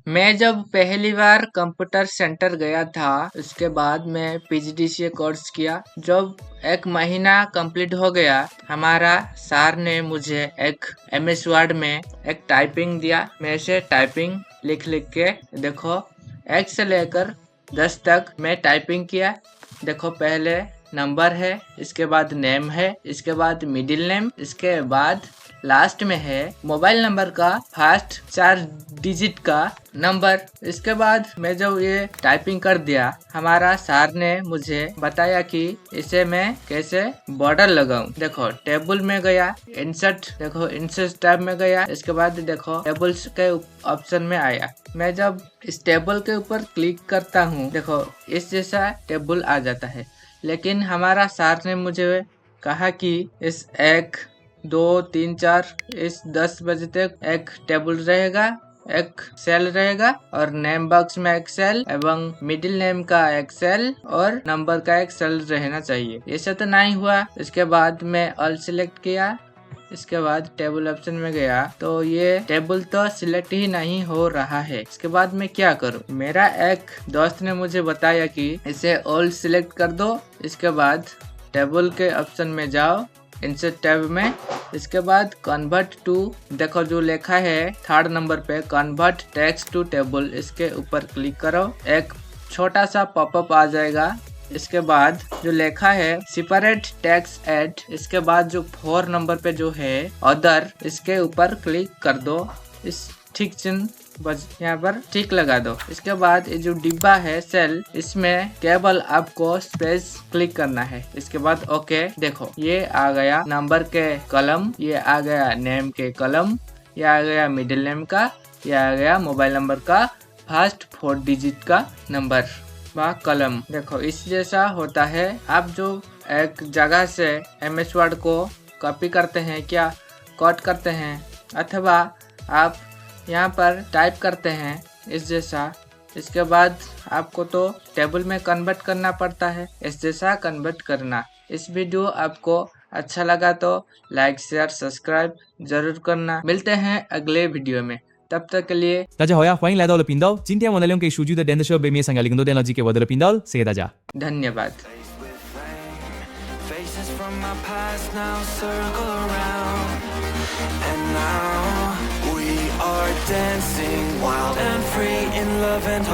मैं जब पहली बार कंप्यूटर सेंटर गया था, उसके बाद मैं पीजीडीसीए कोर्स किया। जब 1 महीना कंप्लीट हो गया, हमारा सर ने मुझे एक एमएस वर्ड में एक टाइपिंग दिया। मैं से टाइपिंग लिख के देखो 1 से लेकर 10 तक मैं टाइपिंग किया। देखो पहले नंबर है, इसके बाद नेम है, इसके बाद मिडिल नेम, इसके बाद लास्ट में है मोबाइल नंबर का फर्स्ट 4 डिजिट का नंबर। इसके बाद मैं जब ये टाइपिंग कर दिया, हमारा सर ने मुझे बताया कि इसे मैं कैसे बॉर्डर लगाऊं। देखो टेबल में गया, इंसर्ट, देखो इंसर्ट टैब में गया। इसके बाद देखो टेबल्स के ऑप्शन में आया। मैं जब इस टेबल के ऊपर क्लिक करता हूँ, देखो इस जैसा टेबल आ जाता है। लेकिन हमारा सर ने मुझे कहा कि इस 1 2 3 4 इस 10 बजे तक एक टेबल रहेगा, एक सेल रहेगा और नेम बॉक्स में एक सेल एवं मिडिल नेम का एक सेल और नंबर का एक सेल रहना चाहिए। ऐसा तो नहीं हुआ। इसके बाद मैं ऑल सिलेक्ट किया। इसके बाद टेबल ऑप्शन में गया तो ये टेबल तो सिलेक्ट ही नहीं हो रहा है। इसके बाद मैं क्या करूं? मेरा एक दोस्त ने मुझे बताया कि इसे ऑल सिलेक्ट कर दो। इसके बाद टेबल के ऑप्शन में जाओ, इंसर्ट टैब में। इसके बाद कन्वर्ट टू, देखो जो लिखा है 3rd नंबर पे कन्वर्ट टेक्स्ट टू टेबल, इसके ऊपर क्लिक करो। एक छोटा सा पॉपअप आ जाएगा। इसके बाद जो लिखा है सेपरेट टेक्स्ट ऐड, इसके बाद जो 4 नंबर पे जो है अदर, इसके ऊपर क्लिक कर दो। इस ठीक चिन्ह बस यहाँ पर ठीक लगा दो। इसके बाद ये जो डिब्बा है सेल, इसमें केवल आपको स्पेस क्लिक करना है। इसके बाद ओके, देखो ये आ गया नंबर के कॉलम, ये आ गया नेम के कॉलम, ये आ गया मिडिल नेम का, ये आ गया मोबाइल नंबर का फर्स्ट 4 डिजिट का नंबर व कॉलम। देखो इस जैसा होता है। आप जो एक जगह से एमएस वर्ड को कॉपी करते हैं, क्या कट करते हैं, अथवा आप यहाँ पर टाइप करते हैं इस जैसा, इसके बाद आपको तो टेबल में कन्वर्ट करना पड़ता है। इस जैसा कन्वर्ट करना। इस वीडियो आपको अच्छा लगा तो लाइक शेयर सब्सक्राइब जरूर करना। मिलते हैं अगले वीडियो में, तब तक के लिए大家好呀，欢迎来到我的频道。今天我呢用给数据的电子设备面上要更多电脑机给我的频道，谢谢大家。 धन्यवाद। Faces from my past now circle around, and now we are dancing wild and free in love and